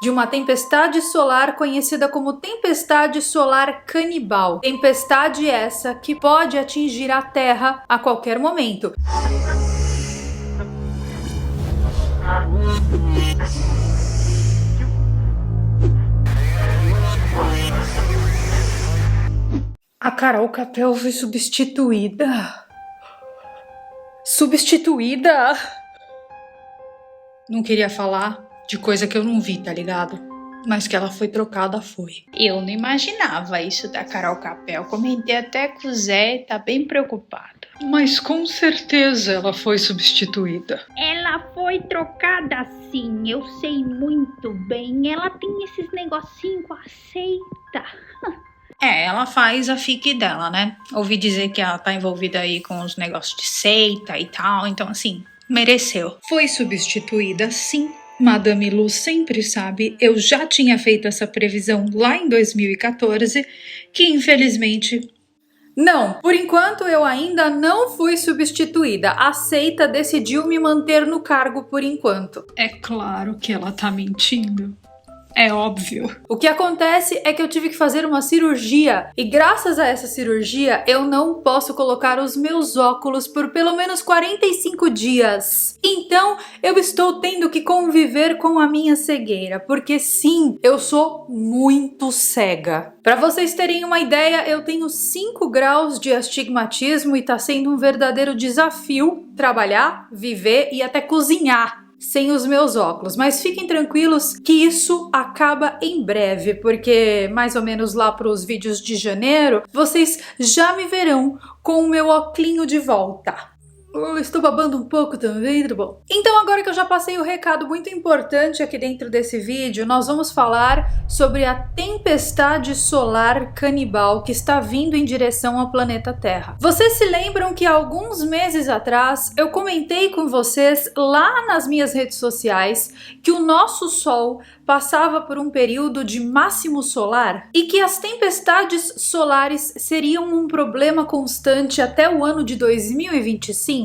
de uma tempestade solar conhecida como tempestade solar canibal. Tempestade essa que pode atingir a Terra a qualquer momento. A Carol Capel foi substituída. Substituída? Não queria falar de coisa que eu não vi, tá ligado? Mas que ela foi trocada, foi. Eu não imaginava isso da Carol Capel. Comentei até com o Zé e tá bem preocupado. Mas com certeza ela foi substituída. Ela foi trocada sim, eu sei muito bem. Ela tem esses negocinhos com a seita. Ela faz a fique dela, né? Ouvi dizer que ela tá envolvida aí com os negócios de seita e tal, então assim, mereceu. Foi substituída, sim. Madame Lu sempre sabe, eu já tinha feito essa previsão lá em 2014, que infelizmente... Não, por enquanto eu ainda não fui substituída. A seita decidiu me manter no cargo por enquanto. É claro que ela tá mentindo. É óbvio. O que acontece é que eu tive que fazer uma cirurgia e graças a essa cirurgia eu não posso colocar os meus óculos por pelo menos 45 dias. Então eu estou tendo que conviver com a minha cegueira, porque sim, eu sou muito cega. Para vocês terem uma ideia, eu tenho 5 graus de astigmatismo e tá sendo um verdadeiro desafio trabalhar, viver e até cozinhar sem os meus óculos, mas fiquem tranquilos que isso acaba em breve, porque mais ou menos lá para os vídeos de janeiro, vocês já me verão com o meu óculinho de volta. Eu estou babando um pouco também, tá bom? Então agora que eu já passei o recado muito importante aqui dentro desse vídeo, nós vamos falar sobre a tempestade solar canibal que está vindo em direção ao planeta Terra. Vocês se lembram que há alguns meses atrás eu comentei com vocês lá nas minhas redes sociais que o nosso Sol passava por um período de máximo solar e que as tempestades solares seriam um problema constante até o ano de 2025?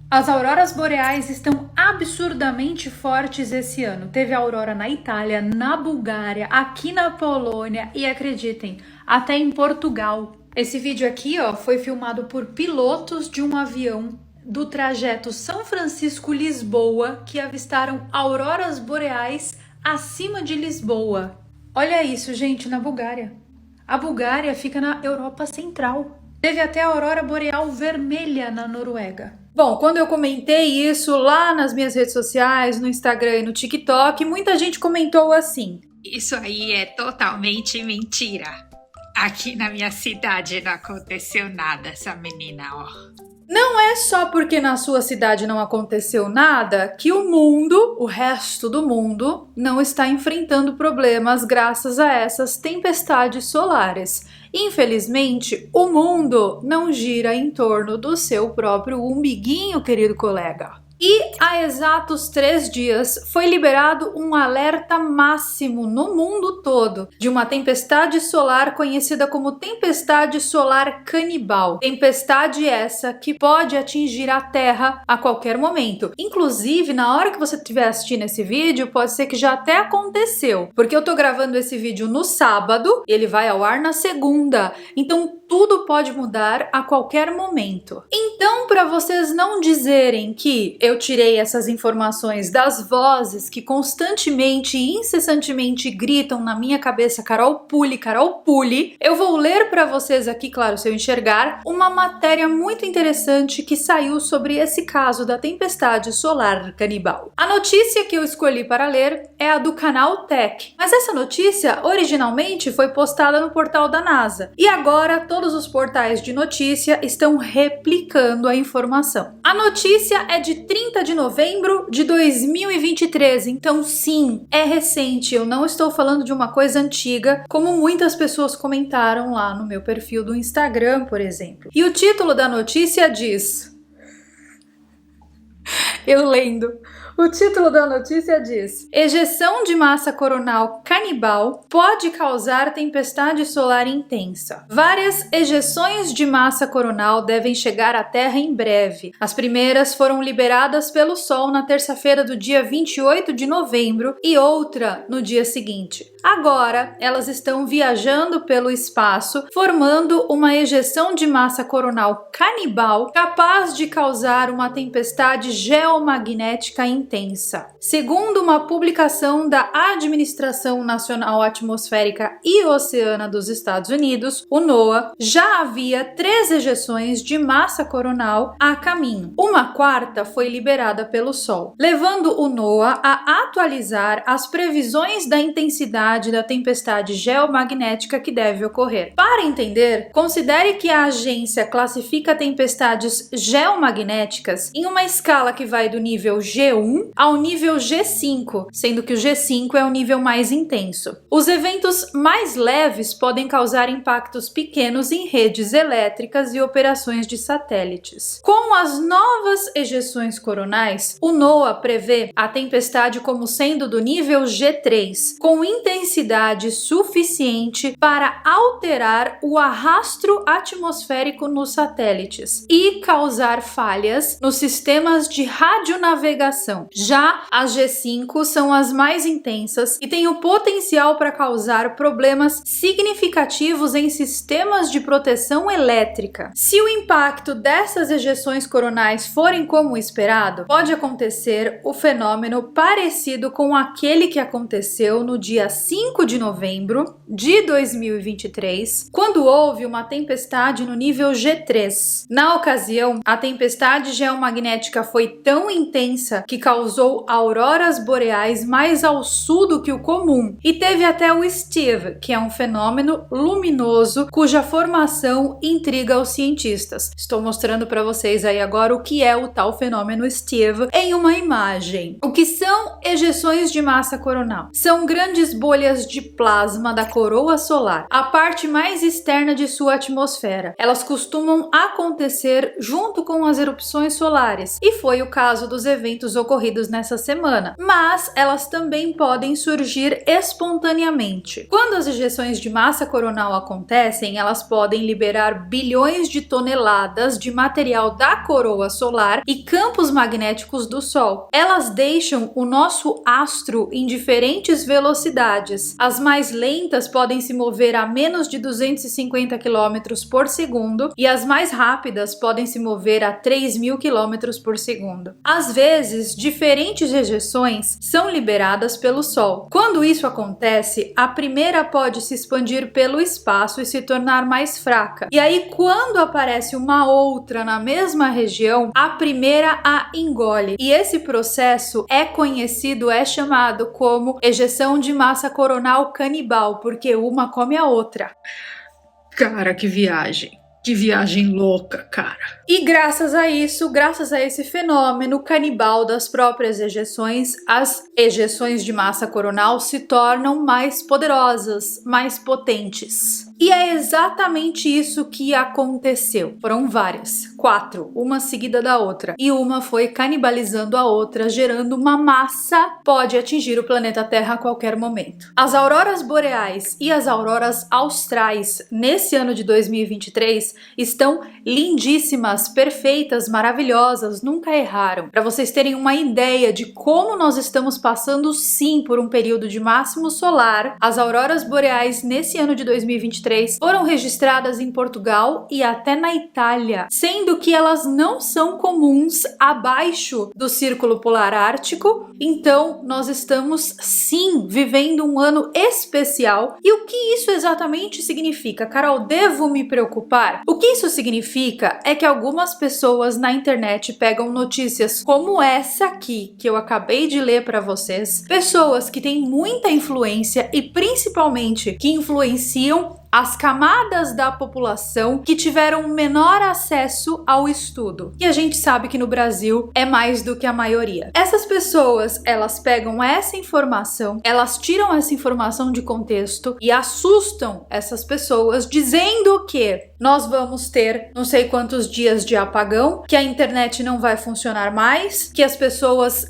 As auroras boreais estão absurdamente fortes esse ano. Teve aurora na Itália, na Bulgária, aqui na Polônia e acreditem, até em Portugal. Esse vídeo aqui, ó, foi filmado por pilotos de um avião do trajeto São Francisco-Lisboa que avistaram auroras boreais acima de Lisboa. Olha isso, gente, na Bulgária. A Bulgária fica na Europa Central. Teve até a aurora boreal vermelha na Noruega. Bom, quando eu comentei isso lá nas minhas redes sociais, no Instagram e no TikTok, muita gente comentou assim: isso aí é totalmente mentira. Aqui na minha cidade não aconteceu nada, essa menina, ó. Não é só porque na sua cidade não aconteceu nada que o mundo, o resto do mundo, não está enfrentando problemas graças a essas tempestades solares. Infelizmente, o mundo não gira em torno do seu próprio umbiguinho, querido colega. E há exatos 3 dias foi liberado um alerta máximo no mundo todo de uma tempestade solar conhecida como tempestade solar canibal. Tempestade essa que pode atingir a Terra a qualquer momento. Inclusive, na hora que você estiver assistindo esse vídeo, pode ser que já até aconteceu, porque eu tô gravando esse vídeo no sábado e ele vai ao ar na segunda. Então tudo pode mudar a qualquer momento. Então, para vocês não dizerem que eu tirei essas informações das vozes que constantemente e incessantemente gritam na minha cabeça Carol Pule, eu vou ler para vocês aqui, claro, se eu enxergar, uma matéria muito interessante que saiu sobre esse caso da tempestade solar canibal. A notícia que eu escolhi para ler é a do canal Tech, mas essa notícia originalmente foi postada no portal da NASA e agora todos os portais de notícia estão replicando a informação. A notícia é de 30 de novembro de 2023, então sim, é recente, eu não estou falando de uma coisa antiga, como muitas pessoas comentaram lá no meu perfil do Instagram, por exemplo. E o título da notícia diz... Eu lendo... O título da notícia diz: ejeção de massa coronal canibal pode causar tempestade solar intensa. Várias ejeções de massa coronal devem chegar à Terra em breve. As primeiras foram liberadas pelo Sol na terça-feira do dia 28 de novembro e outra no dia seguinte. Agora, elas estão viajando pelo espaço, formando uma ejeção de massa coronal canibal capaz de causar uma tempestade geomagnética intensa. Segundo uma publicação da Administração Nacional Atmosférica e Oceana dos Estados Unidos, o NOAA, já havia 3 ejeções de massa coronal a caminho. Uma quarta foi liberada pelo Sol, levando o NOAA a atualizar as previsões da intensidade da tempestade geomagnética que deve ocorrer. Para entender, considere que a agência classifica tempestades geomagnéticas em uma escala que vai do nível G1 ao nível G5, sendo que o G5 é o nível mais intenso. Os eventos mais leves podem causar impactos pequenos em redes elétricas e operações de satélites. Com as novas ejeções coronais, o NOAA prevê a tempestade como sendo do nível G3, com intensidade suficiente para alterar o arrasto atmosférico nos satélites e causar falhas nos sistemas de radionavegação. Já as G5 são as mais intensas e têm o potencial para causar problemas significativos em sistemas de proteção elétrica. Se o impacto dessas ejeções coronais forem como esperado, pode acontecer o fenômeno parecido com aquele que aconteceu no dia 5 de novembro de 2023, quando houve uma tempestade no nível G3. Na ocasião, a tempestade geomagnética foi tão intensa que causou auroras boreais mais ao sul do que o comum, e teve até o Steve, que é um fenômeno luminoso cuja formação intriga os cientistas. Estou mostrando para vocês aí agora o que é o tal fenômeno Steve em uma imagem. O que são ejeções de massa coronal? São grandes bolhas de plasma da coroa solar, a parte mais externa de sua atmosfera. Elas costumam acontecer junto com as erupções solares, e foi o caso dos eventos ocorridos nessa semana, mas elas também podem surgir espontaneamente. Quando as ejeções de massa coronal acontecem, elas podem liberar bilhões de toneladas de material da coroa solar e campos magnéticos do Sol. Elas deixam o nosso astro em diferentes velocidades. As mais lentas podem se mover a menos de 250 km por segundo e as mais rápidas podem se mover a 3.000 km por segundo. Às vezes, diferentes ejeções são liberadas pelo Sol. Quando isso acontece, a primeira pode se expandir pelo espaço e se tornar mais fraca. E aí, quando aparece uma outra na mesma região, a primeira a engole. E esse processo é chamado como ejeção de massa coronal canibal, porque uma come a outra. Cara, que viagem. Que viagem louca, cara. E graças a isso, graças a esse fenômeno canibal das próprias ejeções, as ejeções de massa coronal se tornam mais poderosas, mais potentes. E é exatamente isso que aconteceu. Foram várias, 4, uma seguida da outra. E uma foi canibalizando a outra, gerando uma massa que pode atingir o planeta Terra a qualquer momento. As auroras boreais e as auroras austrais, nesse ano de 2023, estão lindíssimas, perfeitas, maravilhosas, nunca erraram. Para vocês terem uma ideia de como nós estamos passando sim por um período de máximo solar, as auroras boreais nesse ano de 2023 foram registradas em Portugal e até na Itália, sendo que elas não são comuns abaixo do Círculo Polar Ártico. Então nós estamos sim vivendo um ano especial. E o que isso exatamente significa? Carol, devo me preocupar? O que isso significa é que algumas pessoas na internet pegam notícias como essa aqui, que eu acabei de ler para vocês, pessoas que têm muita influência e principalmente que influenciam as camadas da população que tiveram menor acesso ao estudo. E a gente sabe que no Brasil é mais do que a maioria. Essas pessoas, elas pegam essa informação, elas tiram essa informação de contexto e assustam essas pessoas dizendo que nós vamos ter não sei quantos dias de apagão, que a internet não vai funcionar mais, que as pessoas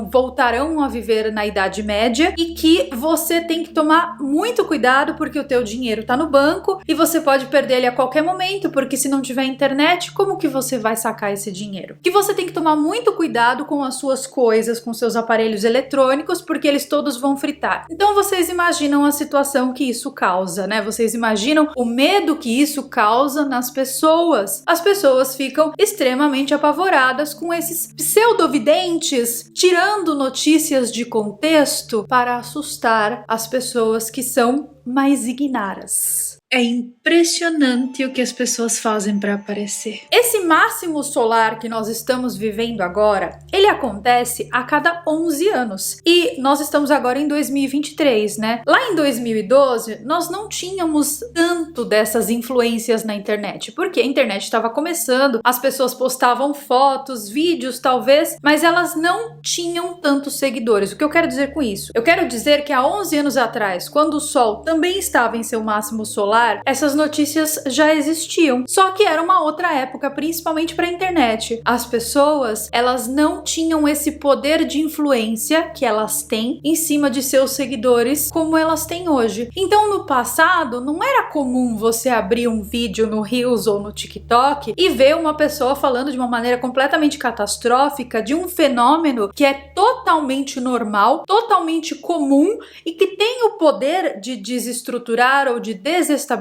voltarão a viver na Idade Média e que você tem que tomar muito cuidado porque o teu dinheiro tá no banco e você pode perder ele a qualquer momento, porque se não tiver internet, como que você vai sacar esse dinheiro? Que você tem que tomar muito cuidado com as suas coisas, com seus aparelhos eletrônicos, porque eles todos vão fritar. Então vocês imaginam a situação que isso causa, né? Vocês imaginam o medo que isso causa nas pessoas. As pessoas ficam extremamente apavoradas com esses pseudovidentes tirando notícias de contexto para assustar as pessoas que são mais ignaras. É impressionante o que as pessoas fazem para aparecer. Esse máximo solar que nós estamos vivendo agora, ele acontece a cada 11 anos. E nós estamos agora em 2023, né? Lá em 2012, nós não tínhamos tanto dessas influências na internet, porque a internet estava começando, as pessoas postavam fotos, vídeos talvez, mas elas não tinham tantos seguidores. O que eu quero dizer com isso? Eu quero dizer que há 11 anos atrás, quando o Sol também estava em seu máximo solar, essas notícias já existiam, só que era uma outra época, principalmente para a internet. As pessoas, elas não tinham esse poder de influência que elas têm em cima de seus seguidores como elas têm hoje. Então, no passado, não era comum você abrir um vídeo no Reels ou no TikTok e ver uma pessoa falando de uma maneira completamente catastrófica de um fenômeno que é totalmente normal, totalmente comum e que tem o poder de desestruturar ou de desestabilizar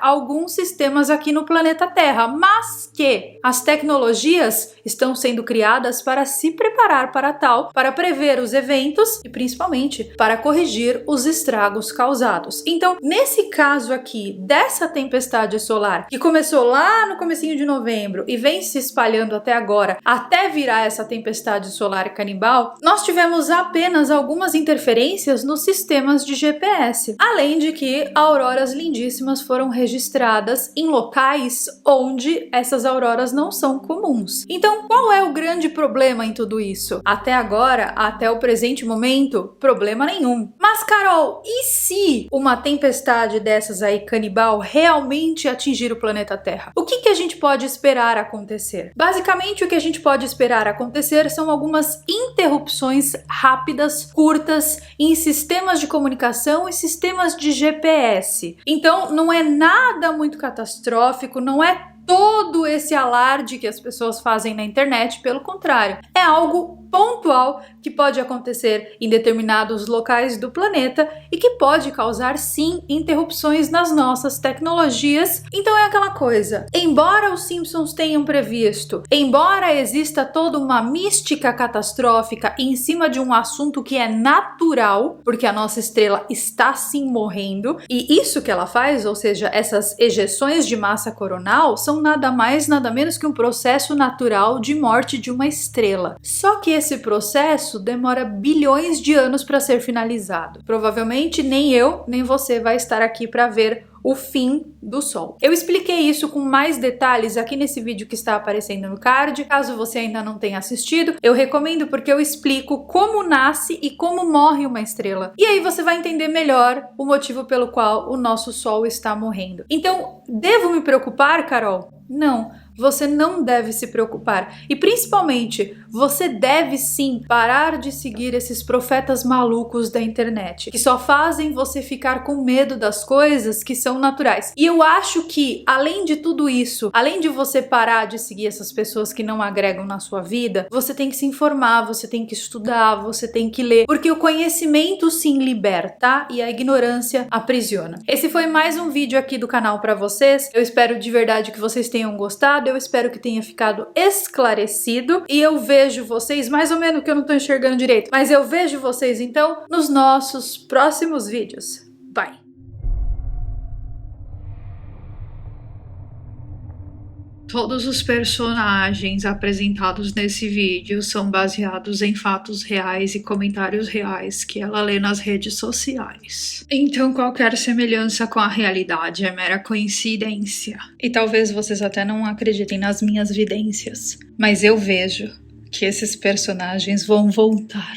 alguns sistemas aqui no planeta Terra, mas que as tecnologias estão sendo criadas para se preparar para tal, para prever os eventos e principalmente para corrigir os estragos causados. Então, nesse caso aqui dessa tempestade solar que começou lá no comecinho de novembro e vem se espalhando até agora, até virar essa tempestade solar canibal, nós tivemos apenas algumas interferências nos sistemas de GPS, além de que auroras lindíssimas foram registradas em locais onde essas auroras não são comuns. Então, qual é o grande problema em tudo isso? Até agora, até o presente momento, problema nenhum. Mas, Carol, e se uma tempestade dessas aí canibal realmente atingir o planeta Terra? O que a gente pode esperar acontecer? Basicamente, o que a gente pode esperar acontecer são algumas interrupções rápidas, curtas, em sistemas de comunicação e sistemas de GPS. Então, não é nada muito catastrófico, não é todo esse alarde que as pessoas fazem na internet, pelo contrário, é algo pontual que pode acontecer em determinados locais do planeta e que pode causar sim interrupções nas nossas tecnologias. Então é aquela coisa, embora os Simpsons tenham previsto, embora exista toda uma mística catastrófica em cima de um assunto que é natural, porque a nossa estrela está sim morrendo, e isso que ela faz, ou seja, essas ejeções de massa coronal, são nada mais, nada menos que um processo natural de morte de uma estrela. Só que esse processo demora bilhões de anos para ser finalizado. Provavelmente nem eu, nem você vai estar aqui para ver o fim do Sol. Eu expliquei isso com mais detalhes aqui nesse vídeo que está aparecendo no card. Caso você ainda não tenha assistido, eu recomendo porque eu explico como nasce e como morre uma estrela. E aí você vai entender melhor o motivo pelo qual o nosso Sol está morrendo. Então, devo me preocupar, Carol? Não, você não deve se preocupar. E principalmente, você deve sim parar de seguir esses profetas malucos da internet, que só fazem você ficar com medo das coisas que são naturais. E eu acho que, além de tudo isso, além de você parar de seguir essas pessoas que não agregam na sua vida, você tem que se informar, você tem que estudar, você tem que ler, porque o conhecimento sim liberta e a ignorância aprisiona. Esse foi mais um vídeo aqui do canal para vocês. Eu espero de verdade que vocês tenham gostado, eu espero que tenha ficado esclarecido e eu vejo vocês, mais ou menos que eu não tô enxergando direito, mas eu vejo vocês então nos nossos próximos vídeos. Bye! Todos os personagens apresentados nesse vídeo são baseados em fatos reais e comentários reais que ela lê nas redes sociais. Então qualquer semelhança com a realidade é mera coincidência. E talvez vocês até não acreditem nas minhas vidências, mas eu vejo que esses personagens vão voltar.